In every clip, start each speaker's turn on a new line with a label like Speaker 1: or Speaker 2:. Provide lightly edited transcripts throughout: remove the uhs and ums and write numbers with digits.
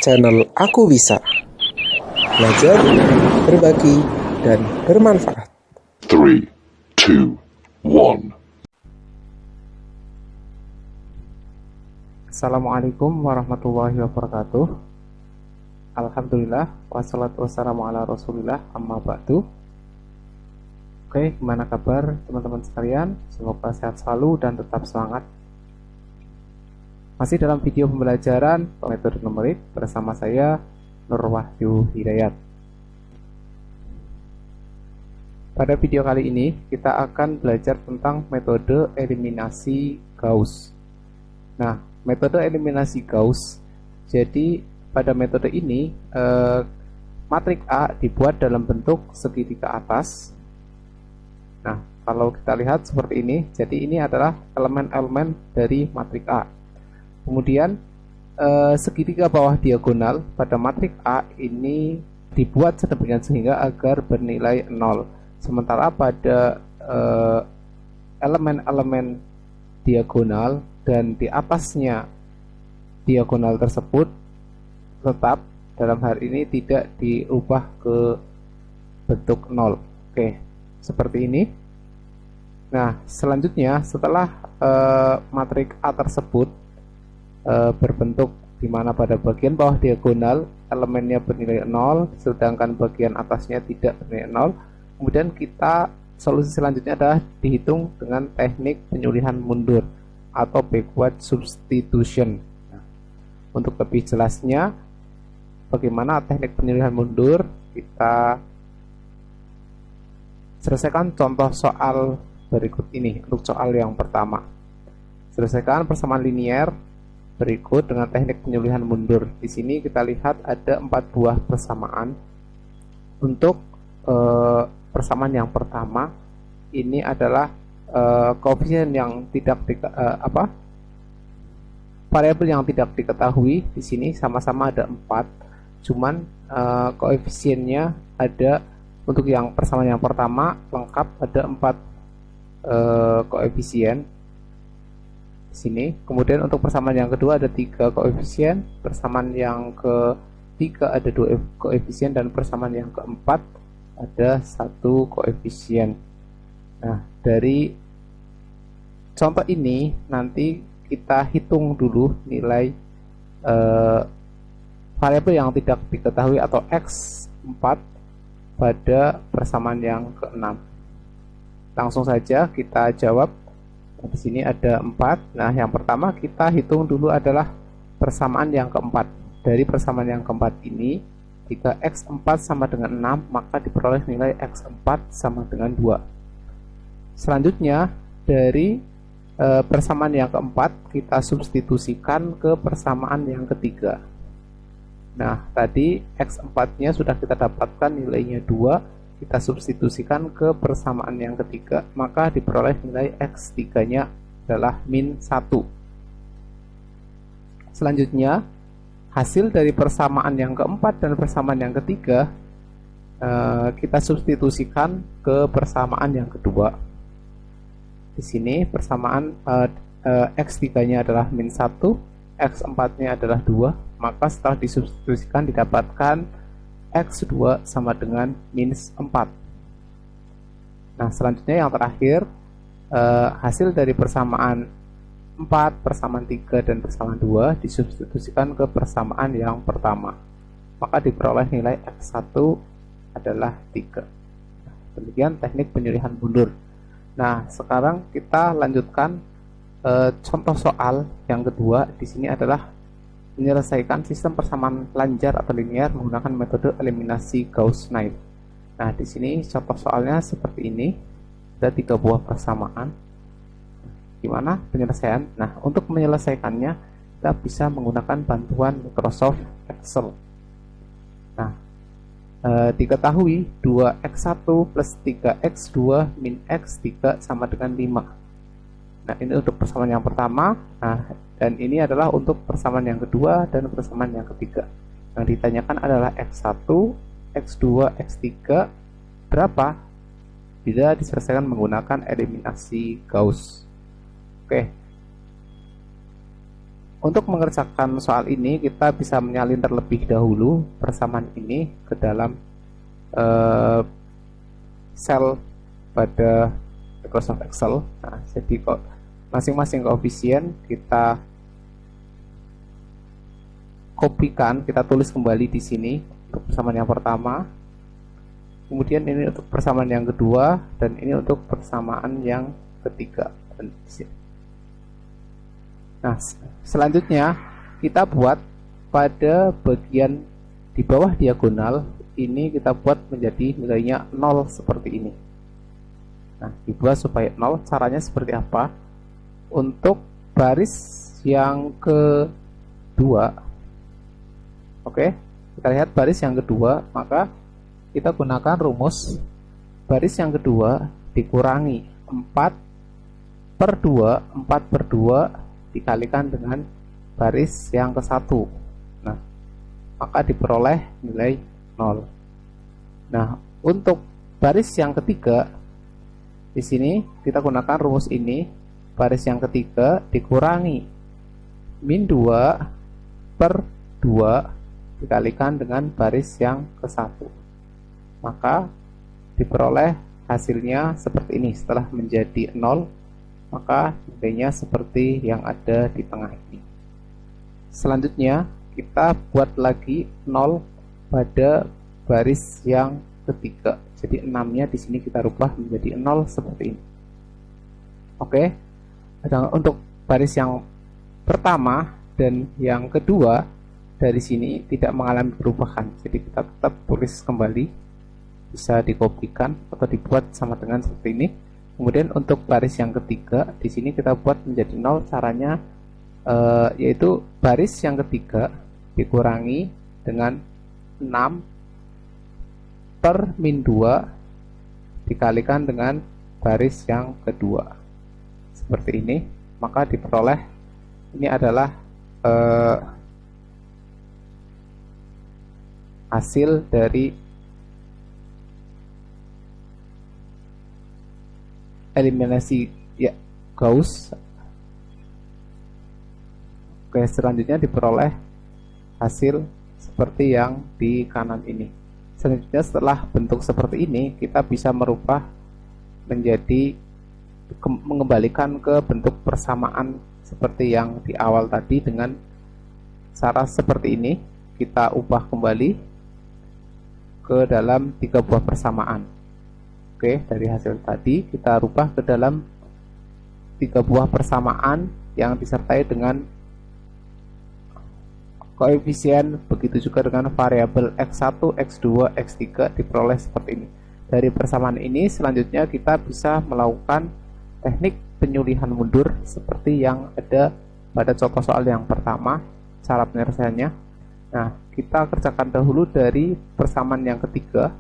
Speaker 1: channel Aku Bisa. Belajar, berbagi, dan bermanfaat.
Speaker 2: 3, 2, 1.
Speaker 3: Assalamualaikum warahmatullahi wabarakatuh. Alhamdulillah, wassalatu wassalamu ala rasulillah, amma ba'du. Oke, gimana kabar teman-teman sekalian? Semoga sehat selalu dan tetap semangat. Masih dalam video pembelajaran metode numerik bersama saya, Nur Wahyu Hidayat. Pada video kali ini, kita akan belajar tentang metode eliminasi Gauss. Nah, metode eliminasi Gauss, jadi pada metode ini matrik A dibuat dalam bentuk segitiga atas. Nah, kalau kita lihat seperti ini, jadi ini adalah elemen-elemen dari matrik A. Kemudian segitiga bawah diagonal pada matrik A ini dibuat sedemikian sehingga agar bernilai 0. Sementara pada elemen-elemen diagonal dan di atasnya diagonal tersebut tetap dalam hal ini tidak diubah ke bentuk 0. Oke, seperti ini. Nah, selanjutnya setelah matrik A tersebut berbentuk di mana pada bagian bawah diagonal elemennya bernilai 0, sedangkan bagian atasnya tidak bernilai 0. Kemudian solusi selanjutnya adalah dihitung dengan teknik penyulihan mundur atau backward substitution. Nah, untuk lebih jelasnya bagaimana teknik penyulihan mundur, kita selesaikan contoh soal berikut ini. Untuk soal yang pertama, selesaikan persamaan linier berikut dengan teknik penyulihan mundur. Di sini kita lihat ada 4 buah persamaan. Untuk persamaan yang pertama ini adalah koefisien yang tidak variabel yang tidak diketahui. Di sini sama-sama ada 4, cuman koefisiennya ada. Untuk yang persamaan yang pertama lengkap ada 4 koefisien sini. Kemudian untuk persamaan yang kedua ada 3 koefisien, persamaan yang ketiga ada 2 koefisien, dan persamaan yang keempat ada 1 koefisien. Nah, dari contoh ini nanti kita hitung dulu nilai variabel yang tidak diketahui atau X4 pada persamaan yang ke-6. Langsung saja kita jawab. Di sini ada 4. Nah, yang pertama kita hitung dulu adalah persamaan yang keempat. Dari persamaan yang keempat ini, jika X4 sama dengan 6, maka diperoleh nilai X4 sama dengan 2. Selanjutnya, dari persamaan yang keempat, kita substitusikan ke persamaan yang ketiga. Nah, tadi X4-nya sudah kita dapatkan nilainya 2. Kita substitusikan ke persamaan yang ketiga, maka diperoleh nilai X3-nya adalah min 1. Selanjutnya, hasil dari persamaan yang keempat dan persamaan yang ketiga kita substitusikan ke persamaan yang kedua. Di sini persamaan X3-nya adalah min 1, X4-nya adalah 2, maka setelah disubstitusikan didapatkan X2 sama dengan minus 4. Nah, selanjutnya yang terakhir, hasil dari persamaan 4, persamaan 3, dan persamaan 2 disubstitusikan ke persamaan yang pertama, maka diperoleh nilai X1 adalah 3. Demikian teknik penyulihan mundur. Nah, sekarang kita lanjutkan contoh soal yang kedua. Di sini adalah menyelesaikan sistem persamaan lanjar atau linear menggunakan metode eliminasi Gauss-Knight. Nah, di sini contoh soalnya seperti ini. Ada 3 buah persamaan. Gimana penyelesaian? Nah, untuk menyelesaikannya kita bisa menggunakan bantuan Microsoft Excel. Nah, diketahui 2x1 plus 3x2 min x3 sama dengan 5. Nah, ini untuk persamaan yang pertama. Nah, dan ini adalah untuk persamaan yang kedua dan persamaan yang ketiga. Yang ditanyakan adalah X1, X2, X3 berapa bila diselesaikan menggunakan eliminasi Gauss. Oke. Untuk mengerjakan soal ini, kita bisa menyalin terlebih dahulu persamaan ini ke dalam sel pada Microsoft Excel. Nah, jadi kok masing-masing koefisien kita kopikan, kita tulis kembali di sini untuk persamaan yang pertama. Kemudian ini untuk persamaan yang kedua, dan ini untuk persamaan yang ketiga. Nah, selanjutnya kita buat pada bagian di bawah diagonal ini, kita buat menjadi nilainya 0 seperti ini. Nah, dibuat supaya 0, caranya seperti apa? Untuk baris yang kedua, oke, kita lihat baris yang kedua, maka kita gunakan rumus baris yang kedua dikurangi 4/2, 4/2 dikalikan dengan baris yang ke-1. Nah, maka diperoleh nilai 0. Nah, untuk baris yang ketiga, di sini kita gunakan rumus ini, baris yang ketiga dikurangi -2/2 dikalikan dengan baris yang ke-1. Maka diperoleh hasilnya seperti ini. Setelah menjadi 0, maka nilainya seperti yang ada di tengah ini. Selanjutnya kita buat lagi 0 pada baris yang ketiga. Jadi 6-nya di sini kita rubah menjadi 0 seperti ini. Oke. Untuk baris yang pertama dan yang kedua dari sini tidak mengalami perubahan. Jadi kita tetap tulis kembali, bisa dikopikan atau dibuat sama dengan seperti ini. Kemudian untuk baris yang ketiga, di sini kita buat menjadi 0. Caranya yaitu baris yang ketiga dikurangi dengan 6/-2 dikalikan dengan baris yang kedua. Seperti ini, maka diperoleh ini adalah hasil dari eliminasi ya Gauss. Oke, selanjutnya diperoleh hasil seperti yang di kanan ini. Selanjutnya setelah bentuk seperti ini, kita bisa merubah menjadi mengembalikan ke bentuk persamaan seperti yang di awal tadi dengan cara seperti ini. Kita ubah kembali ke dalam 3 buah persamaan. Oke, dari hasil tadi kita rubah ke dalam 3 buah persamaan yang disertai dengan koefisien, begitu juga dengan variabel x1, x2, x3 diperoleh seperti ini. Dari persamaan ini selanjutnya kita bisa melakukan teknik penyulihan mundur seperti yang ada pada contoh soal yang pertama, cara penyelesaiannya. Nah, kita kerjakan dahulu dari persamaan yang ketiga.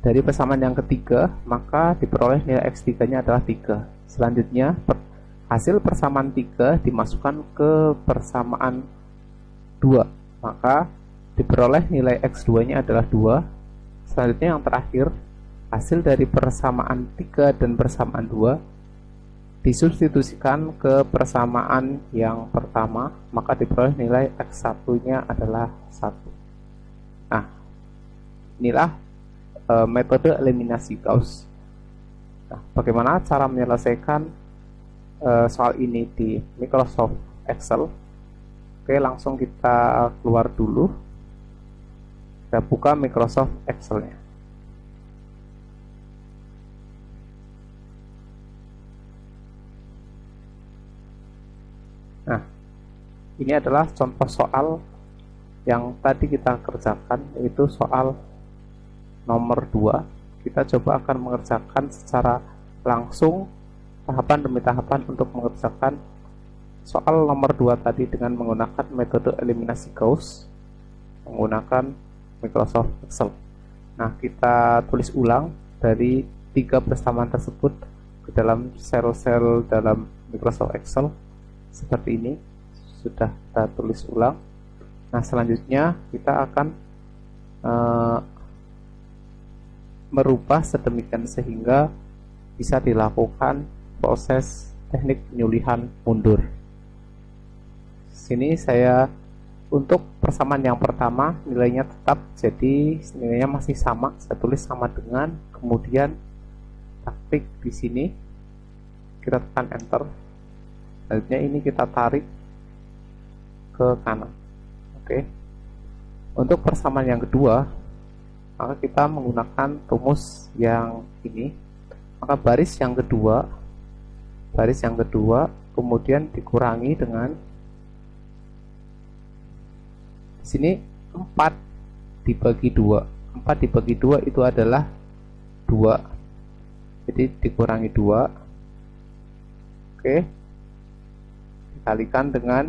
Speaker 3: Dari persamaan yang ketiga, maka diperoleh nilai x3-nya adalah 3. Selanjutnya, hasil persamaan 3 dimasukkan ke persamaan 2. Maka diperoleh nilai x2-nya adalah 2. Selanjutnya yang terakhir, hasil dari persamaan 3 dan persamaan 2 disubstitusikan ke persamaan yang pertama, maka diperoleh nilai x1-nya adalah 1. Nah, inilah metode eliminasi Gauss. Nah, bagaimana cara menyelesaikan soal ini di Microsoft Excel? Oke, langsung kita keluar dulu. Kita buka Microsoft Excel-nya. Nah, ini adalah contoh soal yang tadi kita kerjakan, yaitu soal nomor 2. Kita coba akan mengerjakan secara langsung tahapan demi tahapan untuk mengerjakan soal nomor 2 tadi dengan menggunakan metode eliminasi Gauss menggunakan Microsoft Excel. Nah, kita tulis ulang dari 3 persamaan tersebut ke dalam sel-sel dalam Microsoft Excel seperti ini. Sudah kita tulis ulang. Nah, selanjutnya kita akan merubah sedemikian sehingga bisa dilakukan proses teknik penyulihan mundur. sini saya untuk persamaan yang pertama nilainya tetap, jadi nilainya masih sama. Saya tulis sama dengan, kemudian kita klik di sini, kita tekan enter. Selanjutnya ini kita tarik ke kanan. Oke. Untuk persamaan yang kedua, maka kita menggunakan rumus yang ini. Maka baris yang kedua kemudian dikurangi dengan di sini 4 dibagi 2. 4 dibagi 2 itu adalah 2. Jadi dikurangi 2. Oke. Dikalikan dengan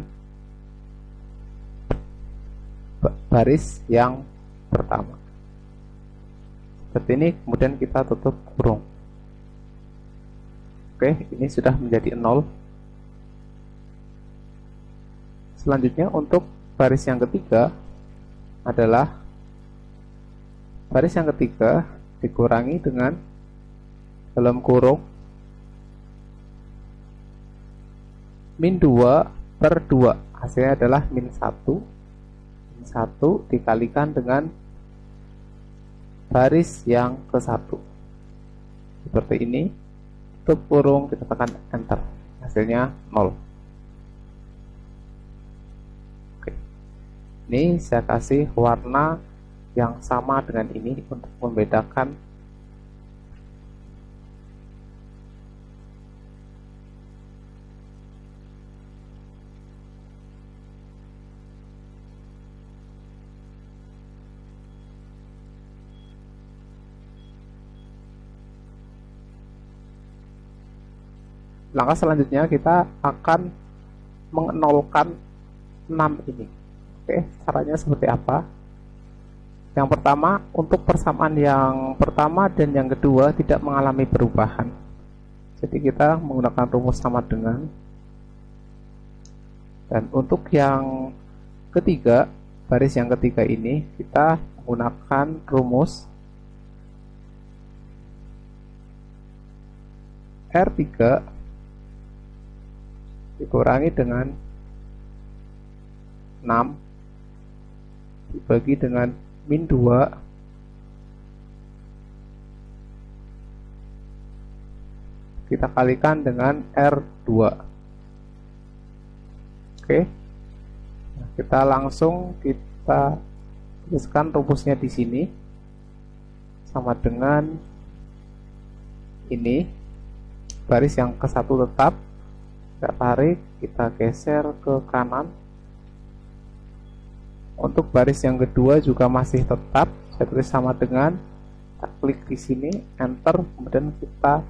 Speaker 3: baris yang pertama. Seperti ini, kemudian kita tutup kurung. Oke, ini sudah menjadi 0. Selanjutnya untuk baris yang ketiga adalah baris yang ketiga dikurangi dengan dalam kurung min 2/2. Hasilnya adalah min 1. Min 1 dikalikan dengan baris yang ke-1. Seperti ini. Tutup kurung, kita tekan enter, hasilnya 0. Oke. Ini saya kasih warna yang sama dengan ini untuk membedakan. Langkah selanjutnya kita akan mengenolkan 6 ini. Oke, caranya seperti apa? Yang pertama, untuk persamaan yang pertama dan yang kedua tidak mengalami perubahan. Jadi kita menggunakan rumus sama dengan. Dan untuk yang ketiga, baris yang ketiga ini kita menggunakan rumus R3 dikurangi dengan 6 dibagi dengan min 2 kita kalikan dengan R2. Oke. Nah, kita langsung tuliskan rumusnya di sini sama dengan ini. Baris yang ke-1 tetap kita tarik, kita geser ke kanan. Untuk baris yang kedua juga masih tetap, saya tulis sama dengan, kita klik di sini, enter, kemudian kita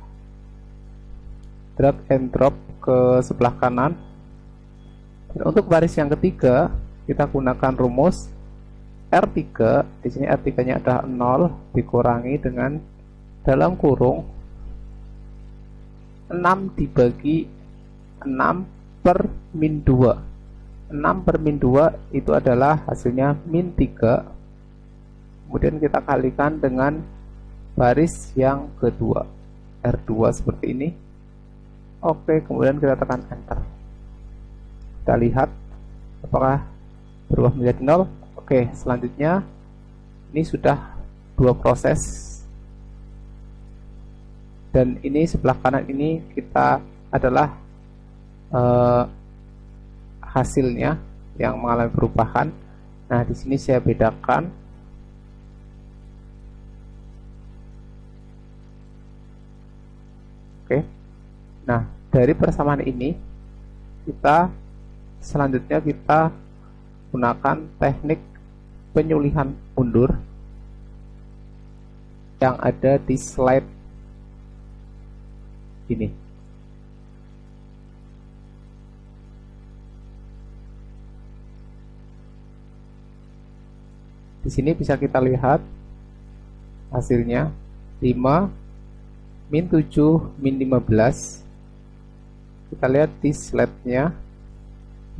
Speaker 3: drag and drop ke sebelah kanan. Dan untuk baris yang ketiga, kita gunakan rumus R3. Di sini R3-nya adalah 0 dikurangi dengan dalam kurung 6 dibagi 6/min 2. 6/min 2 itu adalah hasilnya min 3. Kemudian kita kalikan dengan baris yang kedua, R2 seperti ini. Oke, kemudian kita tekan enter. Kita lihat apakah berubah menjadi 0. Oke, selanjutnya ini sudah 2 proses. Dan ini sebelah kanan ini kita adalah hasilnya yang mengalami perubahan. Nah, di sini saya bedakan. Oke. Nah, dari persamaan ini selanjutnya kita gunakan teknik penyulihan mundur yang ada di slide ini. Di sini bisa kita lihat hasilnya 5 min 7 min 15. Kita lihat di slide-nya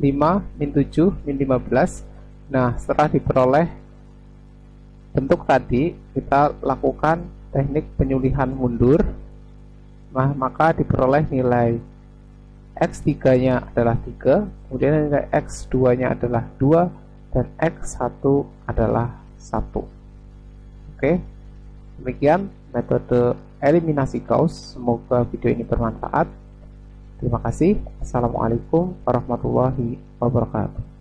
Speaker 3: 5 min 7 min 15. Nah, setelah diperoleh bentuk tadi, kita lakukan teknik penyulihan mundur. Nah, maka diperoleh nilai X3-nya adalah 3, kemudian nilai X2-nya adalah 2, dan X1 adalah 1. Oke, demikian metode eliminasi Gauss. Semoga video ini bermanfaat. Terima kasih. Assalamualaikum warahmatullahi wabarakatuh.